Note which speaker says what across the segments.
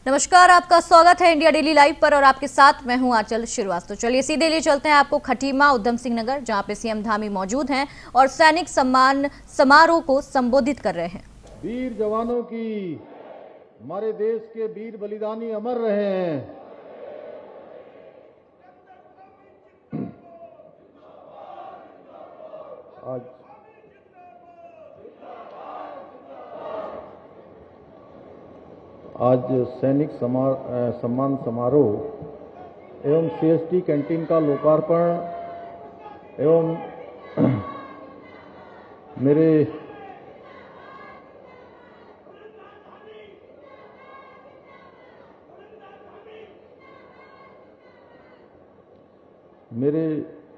Speaker 1: नमस्कार, आपका स्वागत है इंडिया डेली लाइव पर और आपके साथ मैं हूं आंचल श्रीवास्तव। चलिए सीधे लिए चलते हैं आपको खटीमा उधम सिंह नगर, जहां पे सीएम धामी मौजूद हैं और सैनिक सम्मान समारोह को संबोधित कर रहे हैं।
Speaker 2: वीर जवानों की, हमारे देश के वीर बलिदानी अमर रहे हैं। आज सैनिक सम्मान समारोह एवं सीएसटी कैंटीन का लोकार्पण एवं मेरे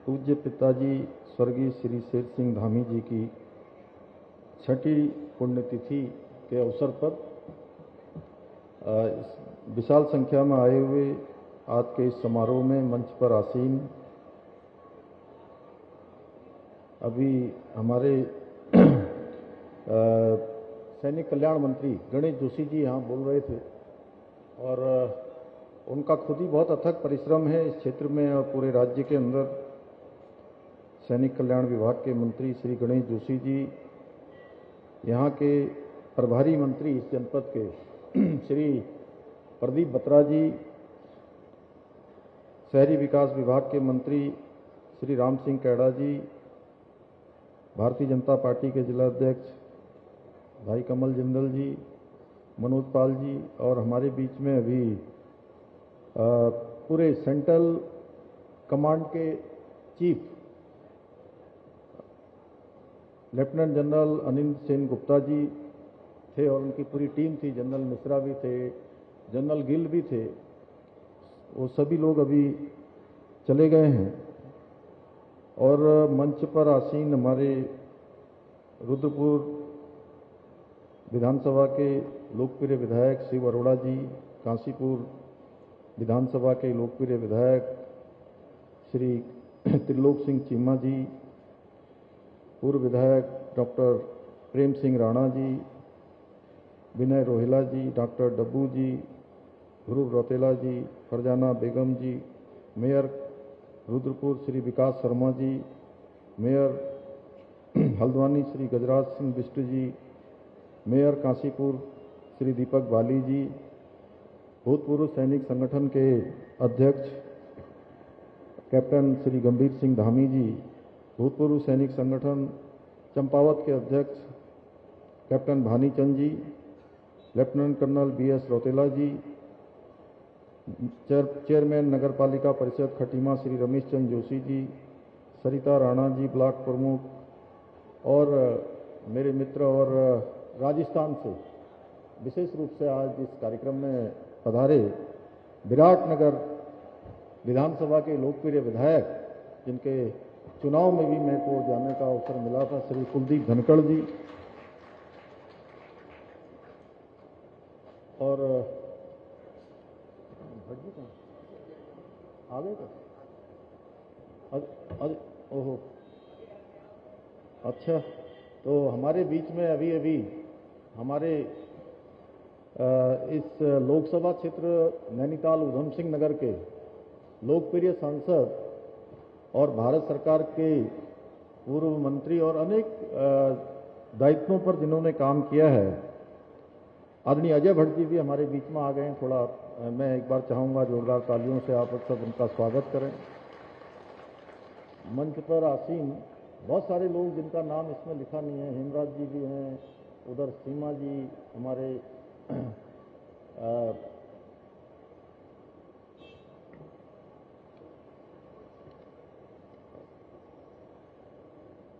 Speaker 2: पूज्य पिताजी स्वर्गीय श्री शेर सिंह धामी जी की छठी पुण्यतिथि के अवसर पर विशाल संख्या में आए हुए आज के इस समारोह में मंच पर आसीन अभी हमारे सैनिक कल्याण मंत्री गणेश जोशी जी यहाँ बोल रहे थे और उनका खुद ही बहुत अथक परिश्रम है इस क्षेत्र में और पूरे राज्य के अंदर। सैनिक कल्याण विभाग के मंत्री श्री गणेश जोशी जी, यहाँ के प्रभारी मंत्री इस जनपद के श्री प्रदीप बत्रा जी, शहरी विकास विभाग के मंत्री श्री राम सिंह कैड़ा जी, भारतीय जनता पार्टी के जिला अध्यक्ष भाई कमल जिंदल जी, मनोज पाल जी और हमारे बीच में अभी पूरे सेंट्रल कमांड के chief lieutenant general Anil Sen Gupta ji थे और उनकी पूरी टीम थी। जनरल मिश्रा भी थे, जनरल गिल भी थे। वो सभी लोग अभी चले गए हैं और मंच पर आसीन हमारे रुद्रपुर विधानसभा के लोकप्रिय विधायक शिव अरोड़ा जी, काशीपुर विधानसभा के लोकप्रिय विधायक श्री त्रिलोक सिंह चीमा जी, पूर्व विधायक डॉक्टर प्रेम सिंह राणा जी, विनय रोहिला जी, डॉक्टर डब्बू जी, ध्रुव रौतेला जी, फरजाना बेगम जी, मेयर रुद्रपुर श्री विकास शर्मा जी, मेयर हल्द्वानी श्री गजराज सिंह बिष्ट जी, मेयर काशीपुर श्री दीपक बाली जी, भूतपूर्व सैनिक संगठन के अध्यक्ष कैप्टन श्री गंभीर सिंह धामी जी, भूतपूर्व सैनिक संगठन चंपावत के अध्यक्ष कैप्टन भानीचंद जी, लेफ्टिनेंट कर्नल बीएस रौतेला जी, चेयरमैन नगर पालिका परिषद खटीमा श्री रमेश चंद जोशी जी, सरिता राणा जी ब्लॉक प्रमुख और मेरे मित्र और राजस्थान से विशेष रूप से आज इस कार्यक्रम में पधारे विराटनगर विधानसभा के लोकप्रिय विधायक, जिनके चुनाव में भी मेरे को जाने का अवसर मिला था, श्री कुलदीप धनखड़ जी और आगे का ओहो अच्छा, तो हमारे बीच में अभी हमारे इस लोकसभा क्षेत्र नैनीताल उधम सिंह नगर के लोकप्रिय सांसद और भारत सरकार के पूर्व मंत्री और अनेक दायित्वों पर जिन्होंने काम किया है, आदरणीय अजय भट्ट जी भी हमारे बीच में आ गए हैं। थोड़ा मैं एक बार चाहूँगा जोरदार तालियों से आप सब उनका स्वागत करें। मंच पर आसीन बहुत सारे लोग जिनका नाम इसमें लिखा नहीं है, हेमराज जी भी हैं, उधर सीमा जी हमारे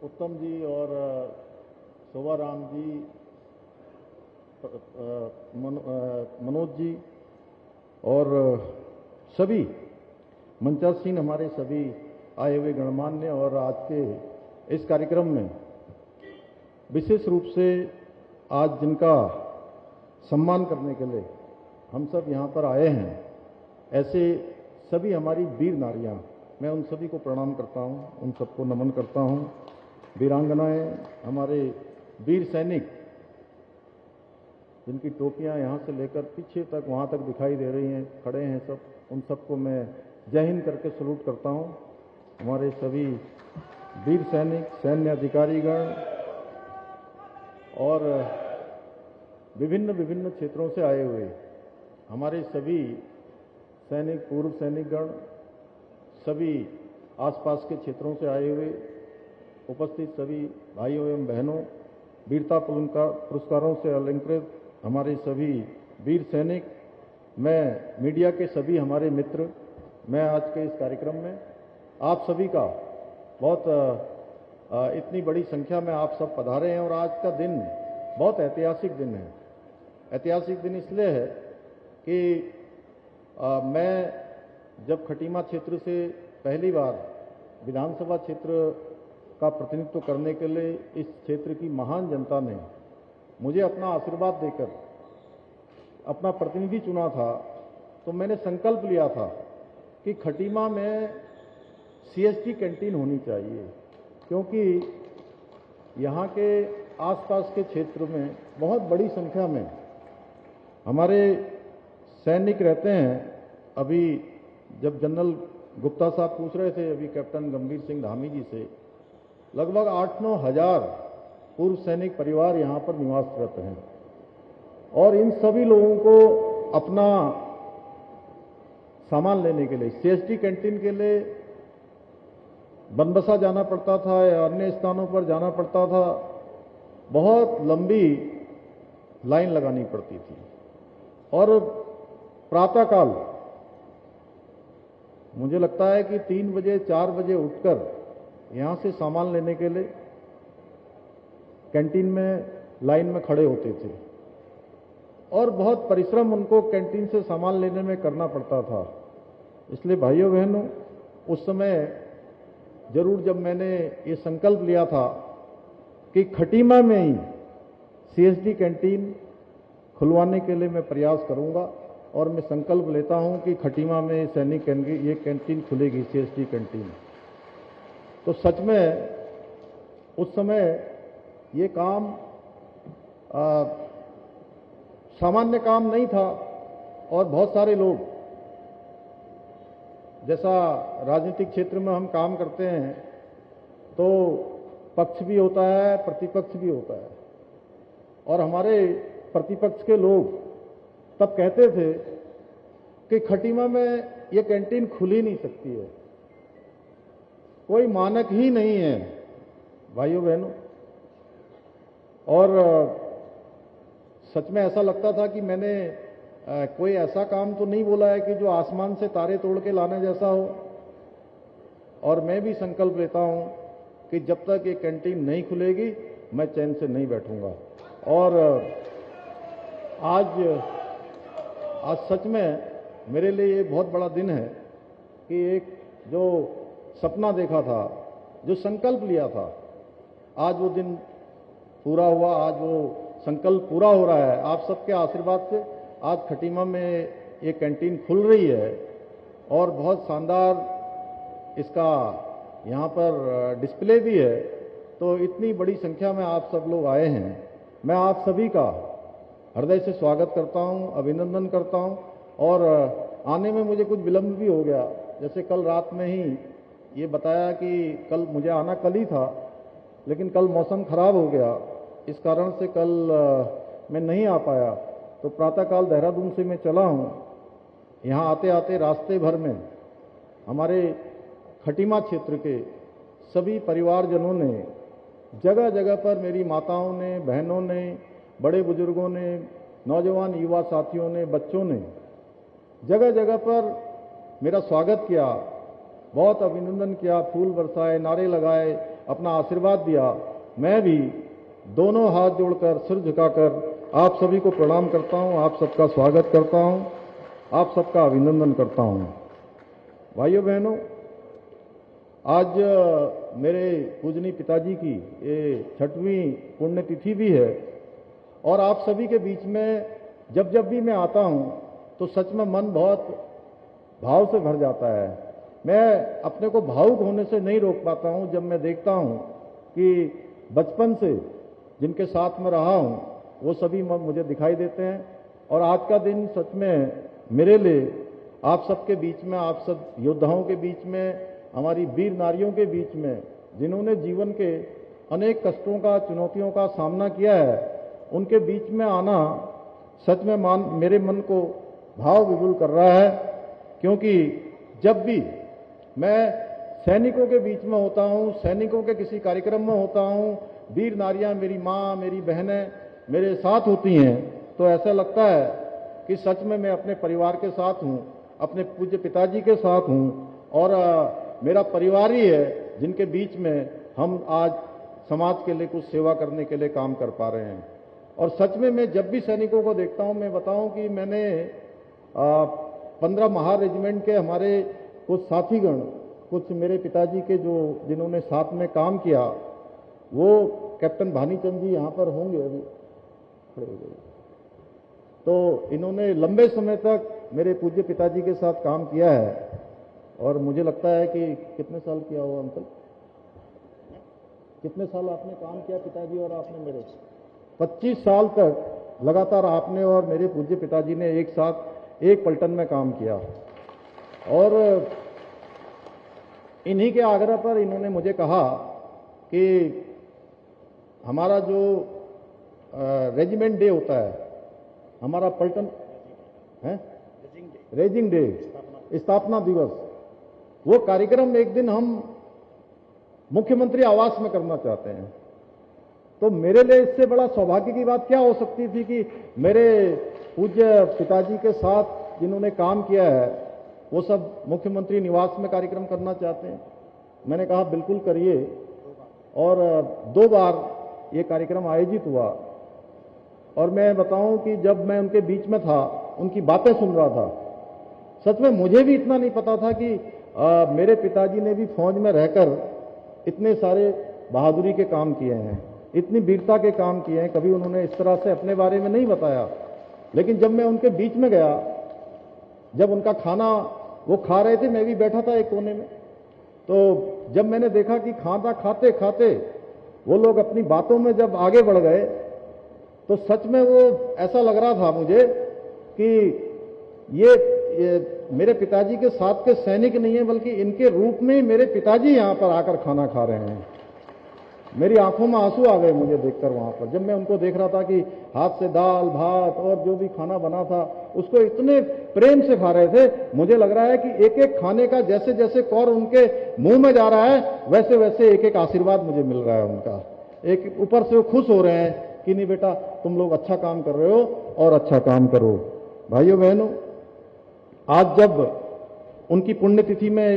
Speaker 2: उत्तम जी और शोभा राम जी, मनोज जी और सभी मंचासीन हमारे सभी आए हुए गणमान्य और आज के इस कार्यक्रम में विशेष रूप से आज जिनका सम्मान करने के लिए हम सब यहाँ पर आए हैं, ऐसे सभी हमारी वीर नारियाँ, मैं उन सभी को प्रणाम करता हूँ, उन सबको नमन करता हूँ। वीरांगनाएं, हमारे वीर सैनिक जिनकी टोपियां यहाँ से लेकर पीछे तक वहाँ तक दिखाई दे रही हैं, खड़े हैं सब, उन सबको मैं जय हिंद करके सलूट करता हूँ। हमारे सभी वीर सैनिक, सैन्य अधिकारीगण और विभिन्न विभिन्न क्षेत्रों से आए हुए हमारे सभी सैनिक, पूर्व सैनिकगण, सभी आसपास के क्षेत्रों से आए हुए उपस्थित सभी भाइयों एवं बहनों, वीरता पुरस्कारों से अलंकृत हमारे सभी वीर सैनिक, मैं मीडिया के सभी हमारे मित्र, मैं आज के इस कार्यक्रम में आप सभी का बहुत इतनी बड़ी संख्या में आप सब पधारे हैं और आज का दिन बहुत ऐतिहासिक दिन है। ऐतिहासिक दिन इसलिए है कि मैं जब खटीमा क्षेत्र से पहली बार विधानसभा क्षेत्र का प्रतिनिधित्व करने के लिए इस क्षेत्र की महान जनता ने मुझे अपना आशीर्वाद देकर अपना प्रतिनिधि चुना था, तो मैंने संकल्प लिया था कि खटीमा में सीएसडी कैंटीन होनी चाहिए, क्योंकि यहाँ के आसपास के क्षेत्र में बहुत बड़ी संख्या में हमारे सैनिक रहते हैं। अभी जब जनरल गुप्ता साहब पूछ रहे थे अभी कैप्टन गंभीर सिंह धामी जी से, लगभग 8-9 हजार पूर्व सैनिक परिवार यहाँ पर निवासरत हैं और इन सभी लोगों को अपना सामान लेने के लिए सीएसडी कैंटीन के लिए बनबसा जाना पड़ता था या अन्य स्थानों पर जाना पड़ता था। बहुत लंबी लाइन लगानी पड़ती थी और प्रातःकाल मुझे लगता है कि 3 बजे 4 बजे उठकर यहाँ से सामान लेने के लिए कैंटीन में लाइन में खड़े होते थे और बहुत परिश्रम उनको कैंटीन से सामान लेने में करना पड़ता था। इसलिए भाइयों बहनों, उस समय जरूर जब मैंने ये संकल्प लिया था कि खटीमा में ही सीएसडी कैंटीन खुलवाने के लिए मैं प्रयास करूंगा और मैं संकल्प लेता हूं कि खटीमा में सैनिक ये कैंटीन खुलेगी, सीएसडी कैंटीन। तो सच में उस समय ये काम सामान्य काम नहीं था और बहुत सारे लोग, जैसा राजनीतिक क्षेत्र में हम काम करते हैं तो पक्ष भी होता है, प्रतिपक्ष भी होता है, और हमारे प्रतिपक्ष के लोग तब कहते थे कि खटीमा में ये कैंटीन खुल ही नहीं सकती है, कोई मानक ही नहीं है भाइयों बहनों। और सच में ऐसा लगता था कि मैंने कोई ऐसा काम तो नहीं बोला है कि जो आसमान से तारे तोड़ के लाने जैसा हो। और मैं भी संकल्प लेता हूं कि जब तक ये कैंटीन नहीं खुलेगी मैं चैन से नहीं बैठूंगा। और आज सच में मेरे लिए ये बहुत बड़ा दिन है कि एक जो सपना देखा था, जो संकल्प लिया था, आज वो दिन पूरा हुआ, आज वो संकल्प पूरा हो रहा है। आप सबके आशीर्वाद से आज खटीमा में ये कैंटीन खुल रही है और बहुत शानदार इसका यहाँ पर डिस्प्ले भी है। तो इतनी बड़ी संख्या में आप सब लोग आए हैं, मैं आप सभी का हृदय से स्वागत करता हूँ, अभिनंदन करता हूँ। और आने में मुझे कुछ विलंब भी हो गया, जैसे कल रात में ही ये बताया कि कल मुझे आना कल ही था, लेकिन कल मौसम खराब हो गया, इस कारण से कल मैं नहीं आ पाया। तो प्रातःकाल देहरादून से मैं चला हूँ। यहाँ आते आते रास्ते भर में हमारे खटीमा क्षेत्र के सभी परिवारजनों ने, जगह जगह पर मेरी माताओं ने, बहनों ने, बड़े बुजुर्गों ने, नौजवान युवा साथियों ने, बच्चों ने जगह जगह पर मेरा स्वागत किया, बहुत अभिनंदन किया, फूल बरसाए, नारे लगाए, अपना आशीर्वाद दिया। मैं भी दोनों हाथ जोड़कर, सिर झुकाकर आप सभी को प्रणाम करता हूं, आप सबका स्वागत करता हूं, आप सबका अभिनंदन करता हूं। भाइयों बहनों, आज मेरे पूजनीय पिताजी की ये 6वीं पुण्यतिथि भी है और आप सभी के बीच में जब भी मैं आता हूं तो सच में मन बहुत भाव से भर जाता है। मैं अपने को भावुक होने से नहीं रोक पाता हूं जब मैं देखता हूं कि बचपन से जिनके साथ में रहा हूं वो सभी मुझे दिखाई देते हैं। और आज का दिन सच में मेरे लिए आप सबके बीच में, आप सब योद्धाओं के बीच में, हमारी वीर नारियों के बीच में, जिन्होंने जीवन के अनेक कष्टों का, चुनौतियों का सामना किया है, उनके बीच में आना सच में मेरे मन को भाव विभुल कर रहा है। क्योंकि जब भी मैं सैनिकों के बीच में होता हूं, सैनिकों के किसी कार्यक्रम में होता हूं, वीर नारियां, मेरी मां, मेरी बहनें मेरे साथ होती हैं, तो ऐसा लगता है कि सच में मैं अपने परिवार के साथ हूं, अपने पूज्य पिताजी के साथ हूं, और मेरा परिवार ही है जिनके बीच में हम आज समाज के लिए कुछ सेवा करने के लिए काम कर पा रहे हैं। और सच में मैं जब भी सैनिकों को देखता हूं, मैं बताऊं कि मैंने 15 महार रेजिमेंट के हमारे कुछ साथीगण, कुछ मेरे पिताजी के जिन्होंने साथ में काम किया, वो कैप्टन भानीचंद जी यहाँ पर होंगे, अभी खड़े हो गए, तो इन्होंने लंबे समय तक मेरे पूज्य पिताजी के साथ काम किया है। और मुझे लगता है कि कितने साल किया होगा अंकल, कितने साल आपने काम किया पिताजी और आपने मेरे? 25 साल तक लगातार आपने और मेरे पूज्य पिताजी ने एक साथ एक पलटन में काम किया। और इन्हीं के आग्रह पर इन्होंने मुझे कहा कि हमारा जो रेजिमेंट डे होता है, हमारा पलटन है रेजिंग डे, स्थापना दिवस, वो कार्यक्रम एक दिन हम मुख्यमंत्री आवास में करना चाहते हैं। तो मेरे लिए इससे बड़ा सौभाग्य की बात क्या हो सकती थी कि मेरे पूज्य पिताजी के साथ जिन्होंने काम किया है, वो सब मुख्यमंत्री निवास में कार्यक्रम करना चाहते हैं। मैंने कहा बिल्कुल करिए, और 2 बार ये कार्यक्रम आयोजित हुआ। और मैं बताऊं कि जब मैं उनके बीच में था, उनकी बातें सुन रहा था, सच में मुझे भी इतना नहीं पता था कि मेरे पिताजी ने भी फौज में रहकर इतने सारे बहादुरी के काम किए हैं, इतनी वीरता के काम किए हैं। कभी उन्होंने इस तरह से अपने बारे में नहीं बताया। लेकिन जब मैं उनके बीच में गया, जब उनका खाना वो खा रहे थे, मैं भी बैठा था एक कोने में, तो जब मैंने देखा कि खाना खाते खाते वो लोग अपनी बातों में जब आगे बढ़ गए, तो सच में वो ऐसा लग रहा था मुझे कि ये मेरे पिताजी के साथ के सैनिक नहीं है, बल्कि इनके रूप में मेरे पिताजी यहां पर आकर खाना खा रहे हैं। मेरी आंखों में आंसू आ गए मुझे देखकर वहां पर, जब मैं उनको देख रहा था कि हाथ से दाल भात और जो भी खाना बना था उसको इतने प्रेम से खा रहे थे। मुझे लग रहा है कि एक एक खाने का जैसे जैसे कौर उनके मुंह में जा रहा है, वैसे वैसे एक एक आशीर्वाद मुझे मिल रहा है उनका। एक ऊपर से वो खुश हो रहे हैं कि नहीं बेटा, तुम लोग अच्छा काम कर रहे हो और अच्छा काम करो। भाइयों बहनों, आज जब उनकी पुण्यतिथि में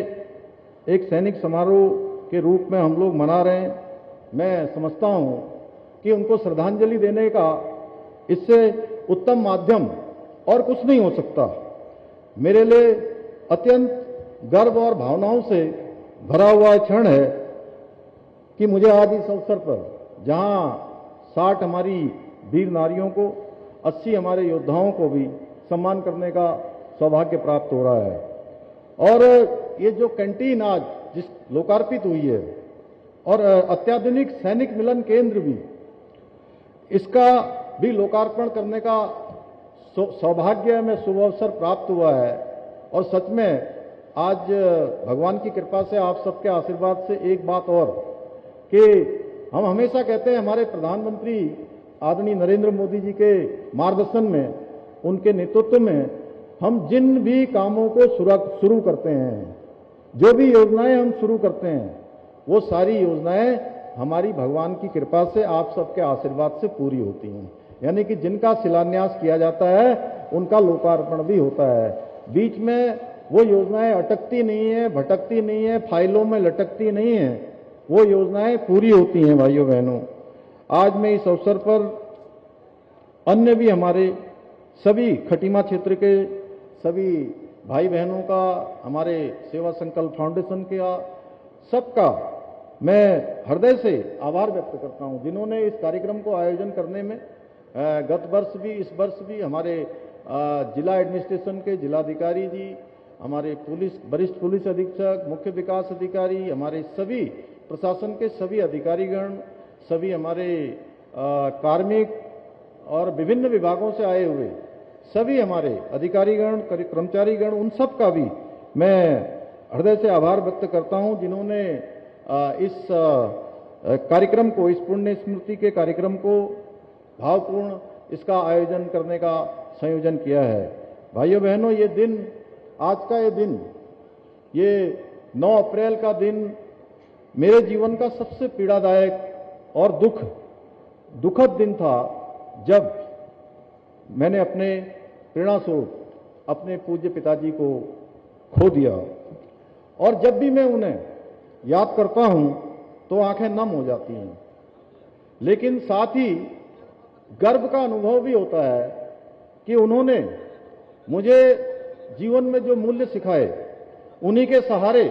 Speaker 2: एक सैनिक समारोह के रूप में हम लोग मना रहे हैं, मैं समझता हूं कि उनको श्रद्धांजलि देने का इससे उत्तम माध्यम और कुछ नहीं हो सकता। मेरे लिए अत्यंत गर्व और भावनाओं से भरा हुआ क्षण है कि मुझे आज इस अवसर पर, जहां 60 हमारी वीर नारियों को, 80 हमारे योद्धाओं को भी सम्मान करने का सौभाग्य प्राप्त हो रहा है। और ये जो कैंटीन आज जिस लोकार्पित हुई है, और अत्याधुनिक सैनिक मिलन केंद्र भी, इसका भी लोकार्पण करने का सौभाग्य में शुभ अवसर प्राप्त हुआ है। और सच में आज भगवान की कृपा से, आप सबके आशीर्वाद से एक बात और, कि हम हमेशा कहते हैं हमारे प्रधानमंत्री आदरणीय नरेंद्र मोदी जी के मार्गदर्शन में, उनके नेतृत्व में हम जिन भी कामों को शुरू करते हैं, जो भी योजनाएं हम शुरू करते हैं, वो सारी योजनाएं हमारी भगवान की कृपा से, आप सबके आशीर्वाद से पूरी होती हैं। यानी कि जिनका शिलान्यास किया जाता है उनका लोकार्पण भी होता है। बीच में वो योजनाएं अटकती नहीं है, भटकती नहीं है, फाइलों में लटकती नहीं है, वो योजनाएं पूरी होती हैं। भाइयों बहनों, आज मैं इस अवसर पर अन्य भी हमारे सभी खटीमा क्षेत्र के सभी भाई बहनों का, हमारे सेवा संकल्प फाउंडेशन का, सबका मैं हृदय से आभार व्यक्त करता हूं, जिन्होंने इस कार्यक्रम को आयोजन करने में गत वर्ष भी, इस वर्ष भी हमारे जिला एडमिनिस्ट्रेशन के जिलाधिकारी जी, हमारे वरिष्ठ पुलिस अधीक्षक, मुख्य विकास अधिकारी, हमारे सभी प्रशासन के सभी अधिकारीगण, सभी हमारे कार्मिक और विभिन्न विभागों से आए हुए सभी हमारे अधिकारीगण, कर्मचारीगण, उन सब का भी मैं हृदय से आभार व्यक्त करता हूं, जिन्होंने इस कार्यक्रम को, इस पुण्य स्मृति के कार्यक्रम को भावपूर्ण इसका आयोजन करने का संयोजन किया है। भाइयों बहनों, ये दिन, आज का ये दिन, ये 9 अप्रैल का दिन मेरे जीवन का सबसे पीड़ादायक और दुखद दिन था, जब मैंने अपने प्रेरणास्वरूप अपने पूज्य पिताजी को खो दिया। और जब भी मैं उन्हें याद करता हूं तो आंखें नम हो जाती हैं, लेकिन साथ ही गर्व का अनुभव भी होता है कि उन्होंने मुझे जीवन में जो मूल्य सिखाए, उन्हीं के सहारे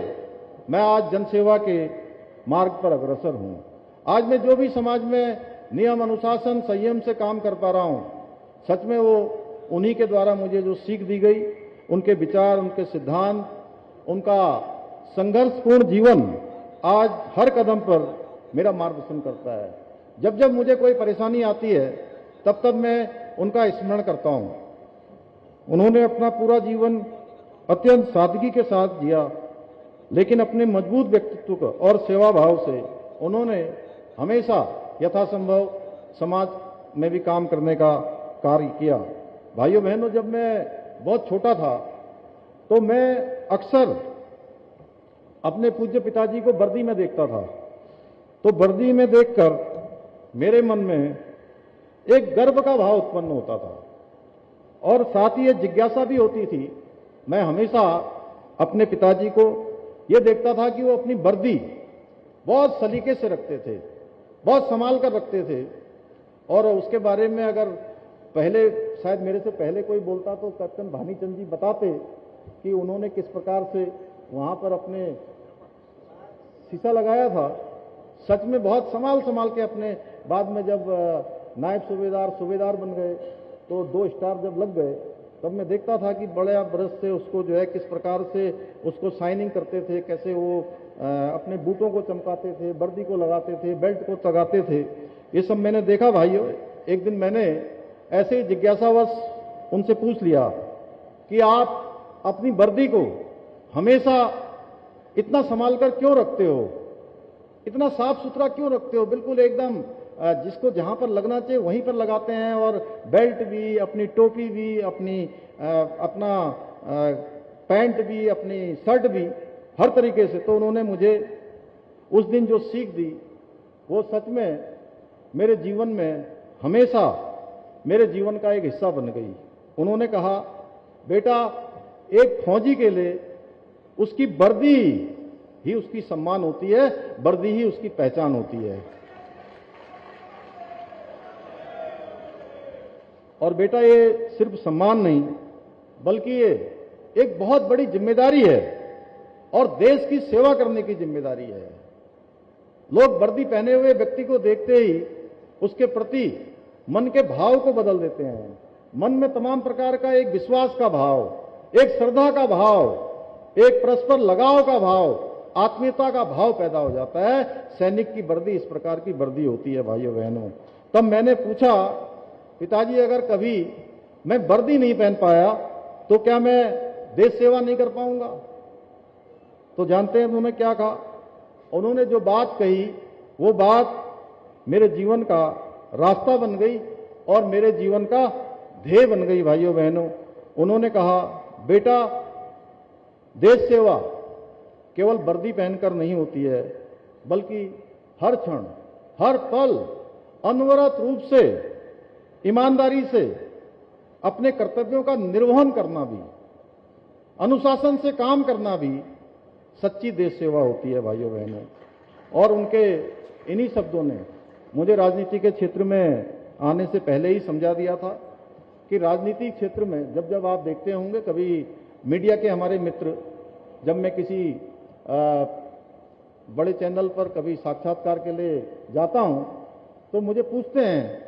Speaker 2: मैं आज जनसेवा के मार्ग पर अग्रसर हूं। आज मैं जो भी समाज में नियम, अनुशासन, संयम से काम कर पा रहा हूं, सच में वो उन्हीं के द्वारा मुझे जो सीख दी गई, उनके विचार, उनके सिद्धांत, उनका संघर्षपूर्ण जीवन आज हर कदम पर मेरा मार्गदर्शन करता है। जब जब मुझे कोई परेशानी आती है, तब तब मैं उनका स्मरण करता हूं। उन्होंने अपना पूरा जीवन अत्यंत सादगी के साथ जिया, लेकिन अपने मजबूत व्यक्तित्व और सेवा भाव से उन्होंने हमेशा यथासंभव समाज में भी काम करने का कार्य किया। भाइयों बहनों, जब मैं बहुत छोटा था तो मैं अक्सर अपने पूज्य पिताजी को वर्दी में देखता था, तो वर्दी में देखकर मेरे मन में एक गर्व का भाव उत्पन्न होता था और साथ ही ये जिज्ञासा भी होती थी। मैं हमेशा अपने पिताजी को ये देखता था कि वो अपनी वर्दी बहुत सलीके से रखते थे, बहुत संभाल कर रखते थे, और उसके बारे में अगर पहले, शायद मेरे से पहले कोई बोलता तो कैप्टन भानीचंद जी बताते कि उन्होंने किस प्रकार से वहां पर अपने शीशा लगाया था। सच में बहुत संभाल के अपने, बाद में जब नायब सूबेदार बन गए तो 2 स्टार जब लग गए, तब मैं देखता था कि बड़े ब्रश से उसको जो है किस प्रकार से उसको शाइनिंग करते थे, कैसे वो अपने बूटों को चमकाते थे, वर्दी को लगाते थे, बेल्ट को लगाते थे। ये सब मैंने देखा। भाइयों, एक दिन मैंने ऐसे ही जिज्ञासावश उनसे पूछ लिया कि आप अपनी वर्दी को हमेशा इतना संभाल कर क्यों रखते हो, इतना साफ सुथरा क्यों रखते हो, बिल्कुल एकदम जिसको जहां पर लगना चाहिए वहीं पर लगाते हैं, और बेल्ट भी, अपनी टोपी भी, अपना पैंट भी, अपनी शर्ट भी, हर तरीके से। तो उन्होंने मुझे उस दिन जो सीख दी, वो सच में मेरे जीवन में हमेशा मेरे जीवन का एक हिस्सा बन गई। उन्होंने कहा, बेटा, एक फौजी के लिए उसकी वर्दी ही उसकी सम्मान होती है, वर्दी ही उसकी पहचान होती है। और बेटा, ये सिर्फ सम्मान नहीं, बल्कि ये एक बहुत बड़ी जिम्मेदारी है और देश की सेवा करने की जिम्मेदारी है। लोग वर्दी पहने हुए व्यक्ति को देखते ही उसके प्रति मन के भाव को बदल देते हैं। मन में तमाम प्रकार का एक विश्वास का भाव, एक श्रद्धा का भाव, एक परस्पर लगाव का भाव, आत्मीयता का भाव पैदा हो जाता है। सैनिक की वर्दी इस प्रकार की वर्दी होती है। भाइयों बहनों, तब मैंने पूछा, पिताजी, अगर कभी मैं वर्दी नहीं पहन पाया तो क्या मैं देश सेवा नहीं कर पाऊंगा? तो जानते हैं उन्होंने क्या कहा? उन्होंने जो बात कही, वो बात मेरे जीवन का रास्ता बन गई और मेरे जीवन का ध्येय बन गई। भाइयों बहनों, उन्होंने कहा, बेटा, देश सेवा केवल वर्दी पहनकर नहीं होती है, बल्कि हर क्षण, हर पल अनवरत रूप से, ईमानदारी से अपने कर्तव्यों का निर्वहन करना भी, अनुशासन से काम करना भी सच्ची देश सेवा होती है। भाइयों बहनों, और उनके इन्हीं शब्दों ने मुझे राजनीति के क्षेत्र में आने से पहले ही समझा दिया था कि राजनीतिक क्षेत्र में जब जब आप देखते होंगे, कभी मीडिया के हमारे मित्र, जब मैं किसी बड़े चैनल पर कभी साक्षात्कार के लिए जाता हूं, तो मुझे पूछते हैं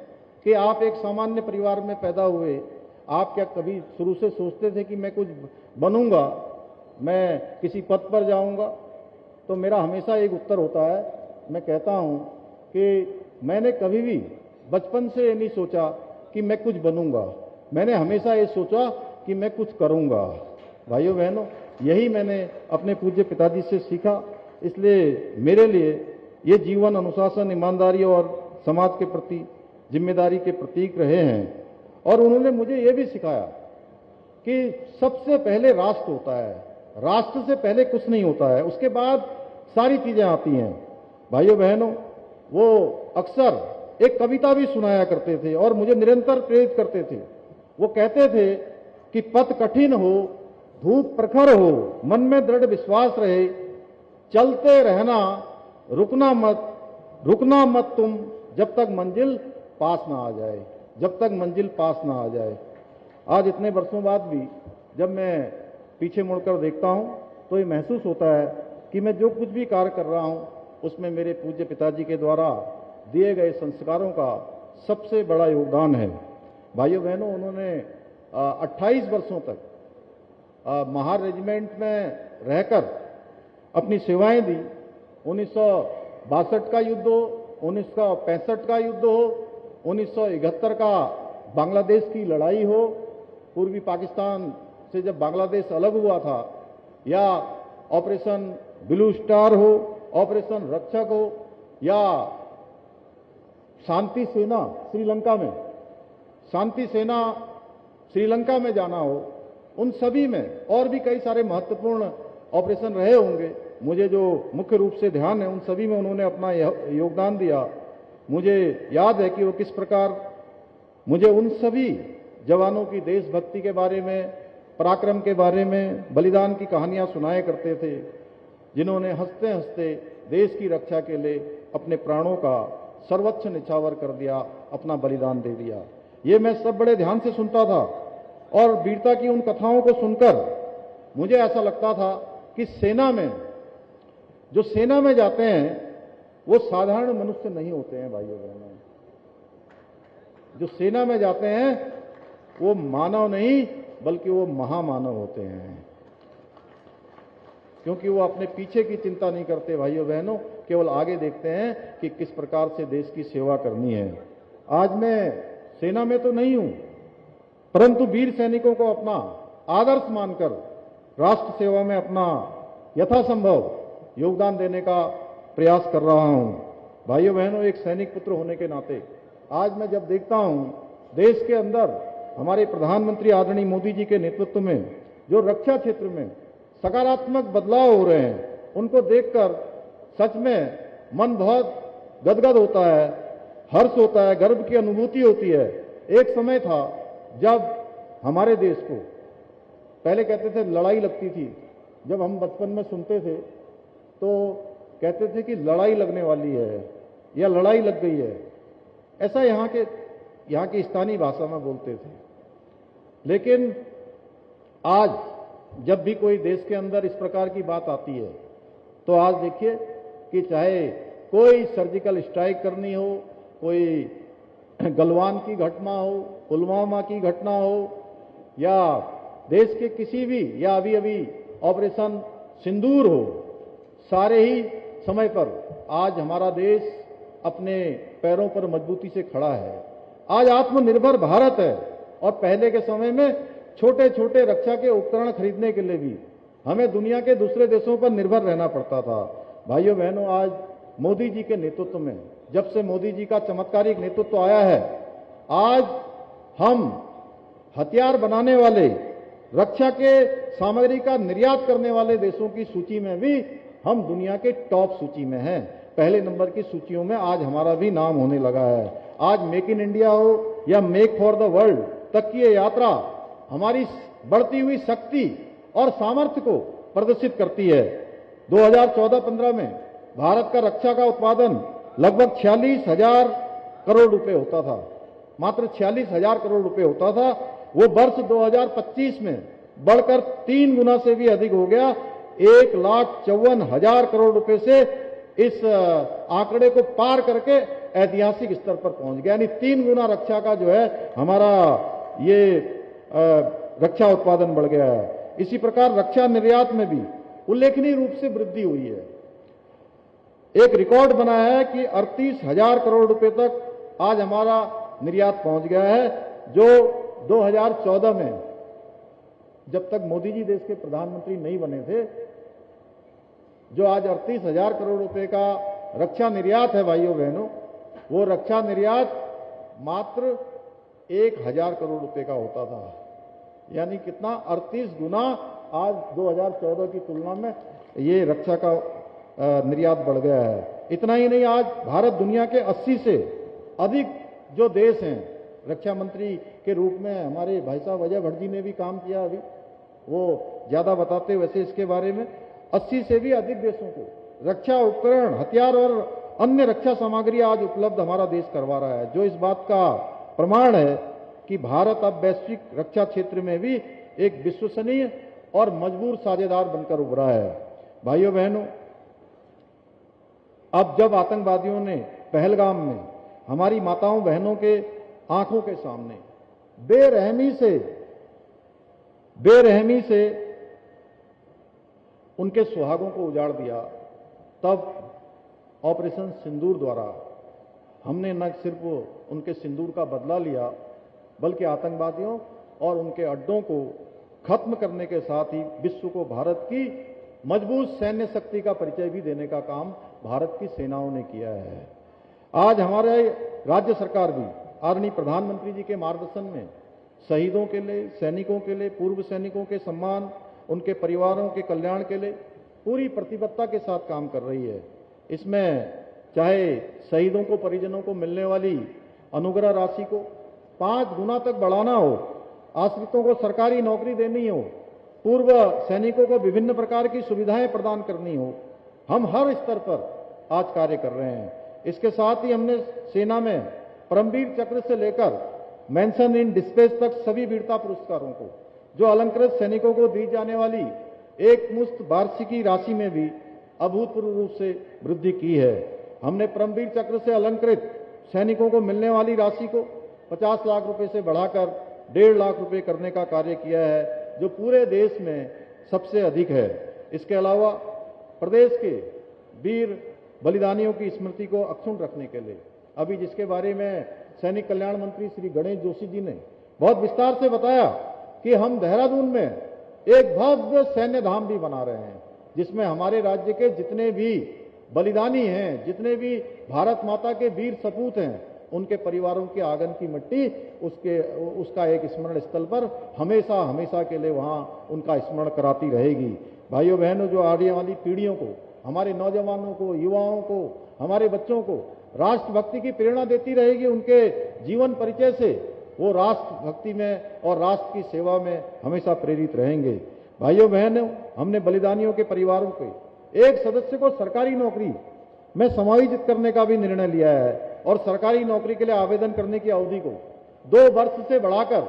Speaker 2: कि आप एक सामान्य परिवार में पैदा हुए, आप क्या कभी शुरू से सोचते थे कि मैं कुछ बनूंगा, मैं किसी पद पर जाऊंगा? तो मेरा हमेशा एक उत्तर होता है, मैं कहता हूं कि मैंने कभी भी बचपन से ये नहीं सोचा कि मैं कुछ बनूंगा, मैंने हमेशा ये सोचा कि मैं कुछ करूंगा। भाइयों बहनों, यही मैंने अपने पूज्य पिताजी से सीखा। इसलिए मेरे लिए ये जीवन अनुशासन, ईमानदारी और समाज के प्रति जिम्मेदारी के प्रतीक रहे हैं। और उन्होंने मुझे ये भी सिखाया कि सबसे पहले राष्ट्र होता है, राष्ट्र से पहले कुछ नहीं होता है, उसके बाद सारी चीजें आती हैं। भाइयों बहनों, वो अक्सर एक कविता भी सुनाया करते थे और मुझे निरंतर प्रेरित करते थे। वो कहते थे कि पथ कठिन हो, धूप प्रखर हो, मन में दृढ़ विश्वास रहे, चलते रहना, रुकना मत तुम, जब तक मंजिल पास ना आ जाए, जब तक मंजिल पास ना आ जाए। आज इतने वर्षों बाद भी जब मैं पीछे मुड़कर देखता हूं तो ये महसूस होता है कि मैं जो कुछ भी कार्य कर रहा हूं उसमें मेरे पूज्य पिताजी के द्वारा दिए गए संस्कारों का सबसे बड़ा योगदान है। भाइयों बहनों, उन्होंने 28 वर्षों तक महार रेजिमेंट में रहकर अपनी सेवाएं दी। 1962 का युद्ध हो, 1965 का युद्ध हो, 1971 का बांग्लादेश की लड़ाई हो, पूर्वी पाकिस्तान से जब बांग्लादेश अलग हुआ था, या ऑपरेशन ब्लू स्टार हो, ऑपरेशन रक्षक हो, या शांति सेना श्रीलंका में जाना हो, उन सभी में और भी कई सारे महत्वपूर्ण ऑपरेशन रहे होंगे। मुझे जो मुख्य रूप से ध्यान है उन सभी में उन्होंने अपना योगदान दिया। मुझे याद है कि वो किस प्रकार मुझे उन सभी जवानों की देशभक्ति के बारे में, पराक्रम के बारे में, बलिदान की कहानियां सुनाया करते थे, जिन्होंने हंसते हंसते देश की रक्षा के लिए अपने प्राणों का सर्वोच्च निछावर कर दिया, अपना बलिदान दे दिया। ये मैं सब बड़े ध्यान से सुनता था और वीरता की उन कथाओं को सुनकर मुझे ऐसा लगता था कि सेना में जाते हैं वो साधारण मनुष्य नहीं होते हैं। भाइयों बहनों, जो सेना में जाते हैं वो मानव नहीं बल्कि वो महामानव होते हैं, क्योंकि वो अपने पीछे की चिंता नहीं करते। भाइयों बहनों, केवल आगे देखते हैं कि किस प्रकार से देश की सेवा करनी है। आज मैं सेना में तो नहीं हूं, परंतु वीर सैनिकों को अपना आदर्श मानकर राष्ट्र सेवा में अपना यथासंभव योगदान देने का प्रयास कर रहा हूं। भाइयों बहनों, एक सैनिक पुत्र होने के नाते आज मैं जब देखता हूं देश के अंदर हमारे प्रधानमंत्री आदरणीय मोदी जी के नेतृत्व में जो रक्षा क्षेत्र में सकारात्मक बदलाव हो रहे हैं, उनको देखकर सच में मन बहुत गदगद होता है, हर्ष होता है, गर्व की अनुभूति होती है। एक समय था जब हमारे देश को पहले कहते थे लड़ाई लगती थी। जब हम बचपन में सुनते थे तो कहते थे कि लड़ाई लगने वाली है या लड़ाई लग गई है, ऐसा यहाँ की स्थानीय भाषा में बोलते थे। लेकिन आज जब भी कोई देश के अंदर इस प्रकार की बात आती है तो आज देखिए कि चाहे कोई सर्जिकल स्ट्राइक करनी हो, कोई गलवान की घटना हो, पुलवामा की घटना हो, या देश के किसी भी, या अभी अभी ऑपरेशन सिंदूर हो, सारे ही समय पर आज हमारा देश अपने पैरों पर मजबूती से खड़ा है। आज आत्मनिर्भर भारत है और पहले के समय में छोटे छोटे रक्षा के उपकरण खरीदने के लिए भी हमें दुनिया के दूसरे देशों पर निर्भर रहना पड़ता था। भाइयों बहनों, आज मोदी जी के नेतृत्व में, जब से मोदी जी का चमत्कारिक नेतृत्व आया है, आज हम हथियार बनाने वाले, रक्षा के सामग्री का निर्यात करने वाले देशों की सूची में भी हम दुनिया के टॉप सूची में हैं। पहले नंबर की सूचियों में आज हमारा भी नाम होने लगा है। आज मेक इन इंडिया हो या मेक फॉर द वर्ल्ड तक की ये यात्रा हमारी बढ़ती हुई शक्ति और सामर्थ्य को प्रदर्शित करती है। 2014-15 में भारत का रक्षा का उत्पादन लगभग 46,000 करोड़ रुपए होता था, मात्र 46,000 करोड़ रुपए होता था। वो वर्ष 2025 में बढ़कर 3 गुना से भी अधिक हो गया, 1,54,000 करोड़ रुपए से इस आंकड़े को पार करके ऐतिहासिक स्तर पर पहुंच गया। यानी 3 गुना रक्षा का जो है हमारा ये रक्षा उत्पादन बढ़ गया है। इसी प्रकार रक्षा निर्यात में भी उल्लेखनीय रूप से वृद्धि हुई है। एक रिकॉर्ड बनाया है कि 38,000 करोड़ रुपए तक आज हमारा निर्यात पहुंच गया है, जो 2014 में जब तक मोदी जी देश के प्रधानमंत्री नहीं बने थे, जो आज 38,000 करोड़ रुपए का रक्षा निर्यात है भाइयों बहनों, वो रक्षा निर्यात मात्र 1,000 करोड़ रुपए का होता था। यानी कितना, 38 गुना आज 2014 की तुलना में ये रक्षा का निर्यात बढ़ गया है। इतना ही नहीं, आज भारत दुनिया के 80 से अधिक जो देश हैं, रक्षा मंत्री के रूप में हमारे भाई साहब अजय भट्ट जी ने भी काम किया, अभी वो ज्यादा बताते वैसे इसके बारे में, 80 से भी अधिक देशों को रक्षा उपकरण, हथियार और अन्य रक्षा सामग्री आज उपलब्ध हमारा देश करवा रहा है, जो इस बात का प्रमाण है कि भारत अब वैश्विक रक्षा क्षेत्र में भी एक विश्वसनीय और मजबूत साझेदार बनकर उभरा है। भाइयों बहनों, अब जब आतंकवादियों ने पहलगाम में हमारी माताओं बहनों के आंखों के सामने बेरहमी से उनके सुहागों को उजाड़ दिया, तब ऑपरेशन सिंदूर द्वारा हमने न सिर्फ उनके सिंदूर का बदला लिया, बल्कि आतंकवादियों और उनके अड्डों को खत्म करने के साथ ही विश्व को भारत की मजबूत सैन्य शक्ति का परिचय भी देने का काम भारत की सेनाओं ने किया है। आज हमारे राज्य सरकार भी आदरणीय प्रधानमंत्री जी के मार्गदर्शन में शहीदों के लिए, सैनिकों के लिए, पूर्व सैनिकों के सम्मान, उनके परिवारों के कल्याण के लिए पूरी प्रतिबद्धता के साथ काम कर रही है। इसमें चाहे शहीदों को, परिजनों को मिलने वाली अनुग्रह राशि को 5 गुना तक बढ़ाना हो, आश्रितों को सरकारी नौकरी देनी हो, पूर्व सैनिकों को विभिन्न प्रकार की सुविधाएं प्रदान करनी हो, हम हर स्तर पर आज कार्य कर रहे हैं। इसके साथ ही हमने सेना में परमवीर चक्र से लेकर मेंशन इन डिस्पेच तक सभी वीरता पुरस्कारों को, जो अलंकृत सैनिकों को दी जाने वाली एक मुश्त वार्षिकी राशि में भी अभूतपूर्व रूप से वृद्धि की है। हमने परमवीर चक्र से अलंकृत सैनिकों को मिलने वाली राशि को 50 लाख रुपए से बढ़ाकर 1.5 लाख रुपए करने का कार्य किया है, जो पूरे देश में सबसे अधिक है। इसके अलावा प्रदेश के वीर बलिदानियों की स्मृति को अक्षुण्ण रखने के लिए अभी जिसके बारे में सैनिक कल्याण मंत्री श्री गणेश जोशी जी ने बहुत विस्तार से बताया कि हम देहरादून में एक भव्य सैन्य धाम भी बना रहे हैं, जिसमें हमारे राज्य के जितने भी बलिदानी हैं, जितने भी भारत माता के वीर सपूत हैं, उनके परिवारों के आंगन की मिट्टी उसका एक स्मरण स्थल पर हमेशा हमेशा के लिए वहां उनका स्मरण कराती रहेगी। भाइयों बहनों, जो आने वाली पीढ़ियों को, हमारे नौजवानों को, युवाओं को, हमारे बच्चों को राष्ट्रभक्ति की प्रेरणा देती रहेगी, उनके जीवन परिचय से वो राष्ट्रभक्ति में और राष्ट्र की सेवा में हमेशा प्रेरित रहेंगे। भाइयों बहनों, हमने बलिदानियों के परिवारों के एक सदस्य को सरकारी नौकरी में समायोजित करने का भी निर्णय लिया है और सरकारी नौकरी के लिए आवेदन करने की अवधि को 2 वर्ष से बढ़ाकर,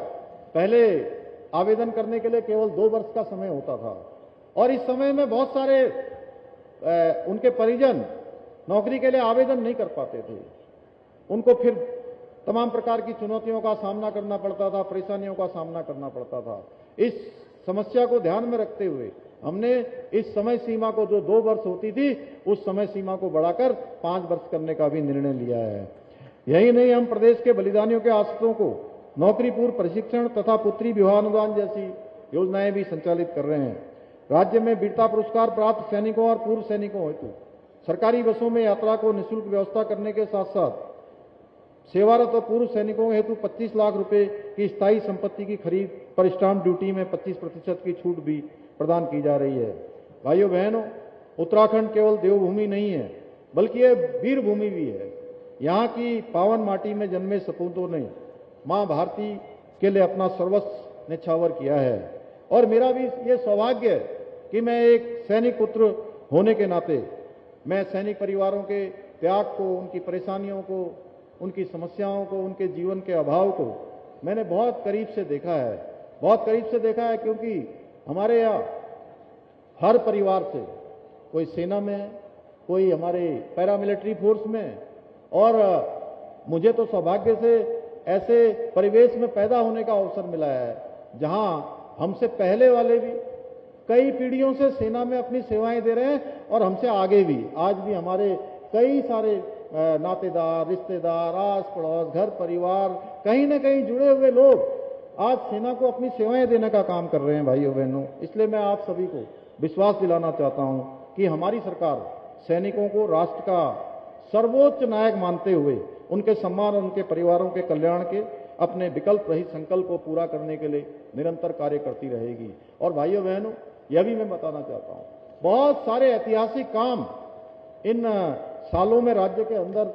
Speaker 2: पहले आवेदन करने के लिए केवल 2 वर्ष का समय होता था और इस समय में बहुत सारे उनके परिजन नौकरी के लिए आवेदन नहीं कर पाते थे। उनको फिर तमाम प्रकार की चुनौतियों का सामना करना पड़ता था, परेशानियों का सामना करना पड़ता था। इस समस्या को ध्यान में रखते हुए हमने इस समय सीमा को, जो 2 वर्ष होती थी, उस समय सीमा को बढ़ाकर 5 वर्ष करने का भी निर्णय लिया है। यही नहीं, हम प्रदेश के बलिदानियों के आश्रितों को नौकरी पूर्व प्रशिक्षण तथा पुत्री विवाह अनुदान जैसी योजनाएं भी संचालित कर रहे हैं। राज्य में वीरता पुरस्कार प्राप्त सैनिकों और पूर्व सैनिकों हेतु सरकारी बसों में यात्रा को निःशुल्क व्यवस्था करने के साथ साथ सेवारत और पूर्व सैनिकों हेतु 25 लाख रुपए की स्थायी संपत्ति की खरीद पर स्टाम्प ड्यूटी में 25% की छूट भी प्रदान की जा रही है। भाइयों बहनों, उत्तराखंड केवल देवभूमि नहीं है, बल्कि यह वीर भूमि भी है। यहाँ की पावन माटी में जन्मे सपूतों ने मां भारती के लिए अपना सर्वस्व न्यौछावर किया है और मेरा भी ये सौभाग्य है कि मैं एक सैनिक पुत्र होने के नाते मैं सैनिक परिवारों के त्याग को, उनकी परेशानियों को, उनकी समस्याओं को, उनके जीवन के अभाव को मैंने बहुत करीब से देखा है, बहुत करीब से देखा है, क्योंकि हमारे यहाँ हर परिवार से कोई सेना में है, कोई हमारे पैरामिलिट्री फोर्स में, और मुझे तो सौभाग्य से ऐसे परिवेश में पैदा होने का अवसर मिला है जहां हमसे पहले वाले भी कई पीढ़ियों से सेना में अपनी सेवाएं दे रहे हैं और हमसे आगे भी आज भी हमारे कई सारे नातेदार, रिश्तेदार, आस पड़ोस, घर परिवार, कहीं ना कहीं जुड़े हुए लोग आज सेना को अपनी सेवाएं देने का काम कर रहे हैं भाइयों बहनों। इसलिए मैं आप सभी को विश्वास दिलाना चाहता हूं कि हमारी सरकार सैनिकों को राष्ट्र का सर्वोच्च नायक मानते हुए उनके सम्मान और उनके परिवारों के कल्याण के अपने विकल्प रहित संकल्प को पूरा करने के लिए निरंतर कार्य करती रहेगी। और भाइयों बहनों, यह भी मैं बताना चाहता हूं, बहुत सारे ऐतिहासिक काम इन सालों में राज्य के अंदर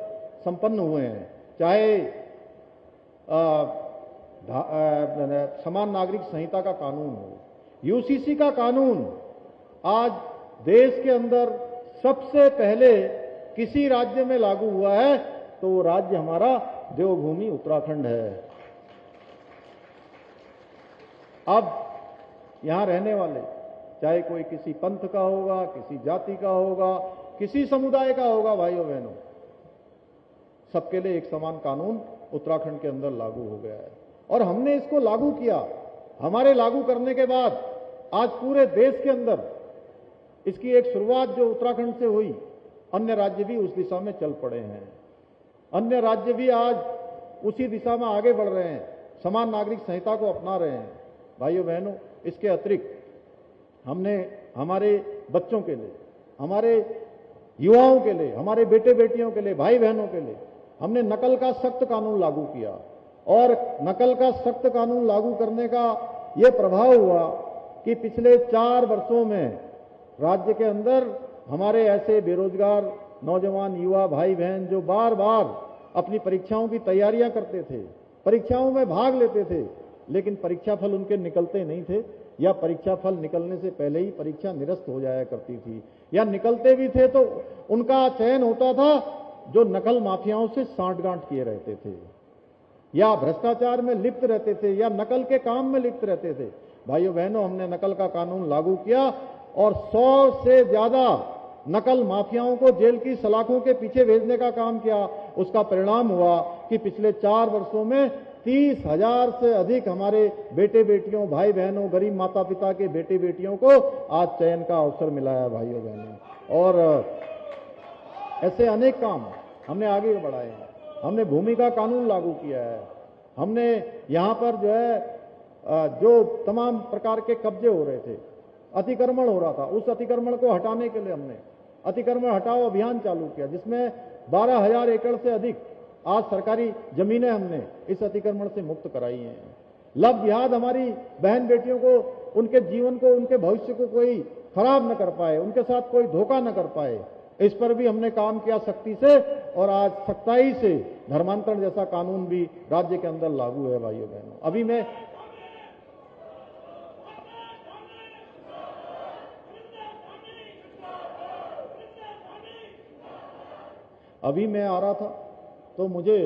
Speaker 2: संपन्न हुए हैं। चाहे समान नागरिक संहिता का कानून हो, यूसीसी का कानून आज देश के अंदर सबसे पहले किसी राज्य में लागू हुआ है तो वो राज्य हमारा देवभूमि उत्तराखंड है। अब यहां रहने वाले चाहे कोई किसी पंथ का होगा, किसी जाति का होगा, किसी समुदाय का होगा, भाइयों बहनों, सबके लिए एक समान कानून उत्तराखंड के अंदर लागू हो गया है। और हमने इसको लागू किया। हमारे लागू करने के बाद आज पूरे देश के अंदर इसकी एक शुरुआत जो उत्तराखंड से हुई, अन्य राज्य भी उस दिशा में चल पड़े हैं। अन्य राज्य भी आज उसी दिशा में आगे बढ़ रहे हैं, समान नागरिक संहिता को अपना रहे हैं। भाइयों बहनों, इसके अतिरिक्त हमने हमारे बच्चों के लिए, हमारे युवाओं के लिए, हमारे बेटे बेटियों के लिए, भाई बहनों के लिए हमने नकल का सख्त कानून लागू किया। और नकल का सख्त कानून लागू करने का यह प्रभाव हुआ कि पिछले 4 वर्षों में राज्य के अंदर हमारे ऐसे बेरोजगार नौजवान युवा भाई बहन जो बार बार अपनी परीक्षाओं की तैयारियां करते थे, परीक्षाओं में भाग लेते थे, लेकिन परीक्षा फल उनके निकलते नहीं थे, या परीक्षा फल निकलने से पहले ही परीक्षा निरस्त हो जाया करती थी, या निकलते भी थे तो उनका चयन होता था जो नकल माफियाओं से सांठगांठ किए रहते थे, या भ्रष्टाचार में लिप्त रहते थे, या नकल के काम में लिप्त रहते थे। भाइयों बहनों, हमने नकल का कानून लागू किया और 100 से ज्यादा नकल माफियाओं को जेल की सलाखों के पीछे भेजने का काम किया। उसका परिणाम हुआ कि पिछले 4 वर्षों में 30,000 से अधिक हमारे बेटे बेटियों, भाई बहनों, गरीब माता पिता के बेटे बेटियों को आज चयन का अवसर मिला है भाइयों बहनों। और ऐसे अनेक काम हमने आगे बढ़ाए हैं। हमने भूमि का कानून लागू किया है। हमने यहां पर जो है जो तमाम प्रकार के कब्जे हो रहे थे, अतिक्रमण हो रहा था, उस अतिक्रमण को हटाने के लिए हमने अतिक्रमण हटाओ अभियान चालू किया, जिसमें 12,000 एकड़ से अधिक आज सरकारी जमीनें हमने इस अतिक्रमण से मुक्त कराई हैं। लव जिहाद हमारी बहन बेटियों को, उनके जीवन को, उनके भविष्य को कोई खराब न कर पाए, उनके साथ कोई धोखा न कर पाए, इस पर भी हमने काम किया सख्ती से। और आज सख्ताई से धर्मांतरण जैसा कानून भी राज्य के अंदर लागू है भाइयों बहनों। अभी मैं आ रहा था तो मुझे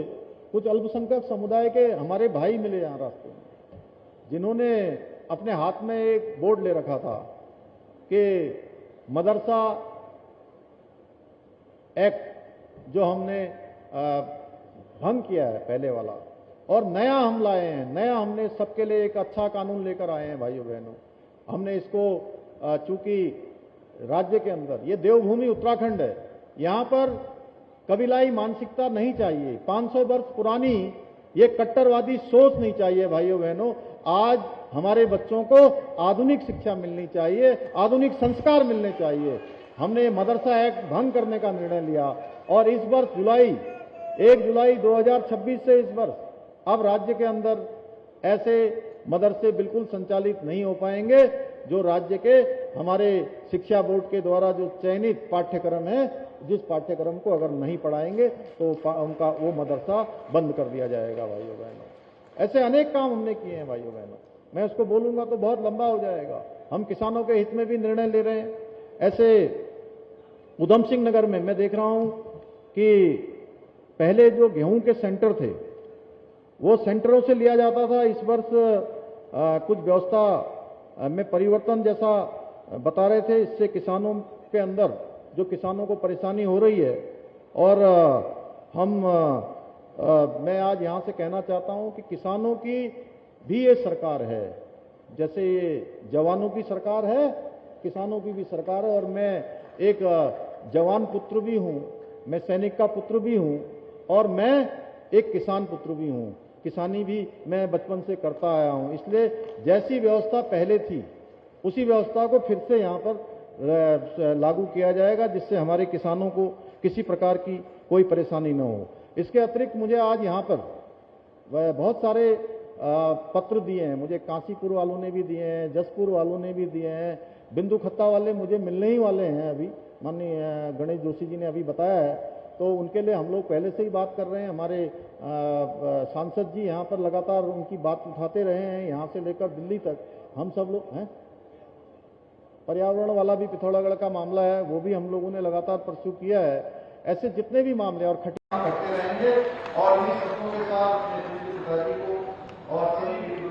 Speaker 2: कुछ अल्पसंख्यक समुदाय के हमारे भाई मिले यहां रास्ते में, जिन्होंने अपने हाथ में एक बोर्ड ले रखा था कि मदरसा एक्ट जो हमने भंग किया है पहले वाला, और नया हम लाए हैं, नया हमने सबके लिए एक अच्छा कानून लेकर आए हैं भाइयों बहनों। हमने इसको चूंकि राज्य के अंदर ये देवभूमि उत्तराखंड है, यहां पर कबीलाई मानसिकता नहीं चाहिए, 500 वर्ष पुरानी ये कट्टरवादी सोच नहीं चाहिए भाइयों बहनों। आज हमारे बच्चों को आधुनिक शिक्षा मिलनी चाहिए, आधुनिक संस्कार मिलने चाहिए। हमने मदरसा एक्ट भंग करने का निर्णय लिया और इस वर्ष 1 जुलाई 2026 से इस वर्ष अब राज्य के अंदर ऐसे मदरसे बिल्कुल संचालित नहीं हो पाएंगे जो राज्य के हमारे शिक्षा बोर्ड के द्वारा जो चयनित पाठ्यक्रम है, जिस पाठ्यक्रम को अगर नहीं पढ़ाएंगे तो उनका वो मदरसा बंद कर दिया जाएगा भाइयों बहनों। ऐसे अनेक काम हमने किए हैं भाइयों बहनों, मैं उसको बोलूंगा तो बहुत लंबा हो जाएगा। हम किसानों के हित में भी निर्णय ले रहे हैं। ऐसे उधम सिंह नगर में मैं देख रहा हूं कि पहले जो गेहूं के सेंटर थे वो सेंटरों से लिया जाता था, इस वर्ष कुछ व्यवस्था में परिवर्तन जैसा बता रहे थे। इससे किसानों के अंदर जो किसानों को परेशानी हो रही है, और मैं आज यहां से कहना चाहता हूं कि किसानों की भी ये सरकार है, जैसे ये जवानों की सरकार है, किसानों की भी सरकार है। और मैं एक जवान पुत्र भी हूं, मैं सैनिक का पुत्र भी हूं और मैं एक किसान पुत्र भी हूं। किसानी भी मैं बचपन से करता आया हूं, इसलिए जैसी व्यवस्था पहले थी उसी व्यवस्था को फिर से यहां पर लागू किया जाएगा, जिससे हमारे किसानों को किसी प्रकार की कोई परेशानी न हो। इसके अतिरिक्त मुझे आज यहां पर बहुत सारे पत्र दिए हैं, मुझे काशीपुर वालों ने भी दिए हैं, जसपुर वालों ने भी दिए हैं, बिंदु खत्ता वाले मुझे मिलने ही वाले हैं। अभी माननीय गणेश जोशी जी ने अभी बताया है, तो उनके लिए हम लोग पहले से ही बात कर रहे हैं। हमारे सांसद जी यहाँ पर लगातार उनकी बात उठाते रहे हैं, यहाँ से लेकर दिल्ली तक हम सब लोग हैं। पर्यावरण वाला भी पिथौरागढ़ का मामला है, वो भी हम लोगों ने लगातार परस्यू किया है। ऐसे जितने भी मामले और खटिया करते रहेंगे और इन्हीं सबकों के साथ को और सभी को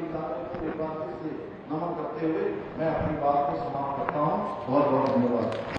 Speaker 2: एक बार फिर से नमन करते हुए मैं अपनी बात को समाप्त करता हूँ। बहुत बहुत धन्यवाद।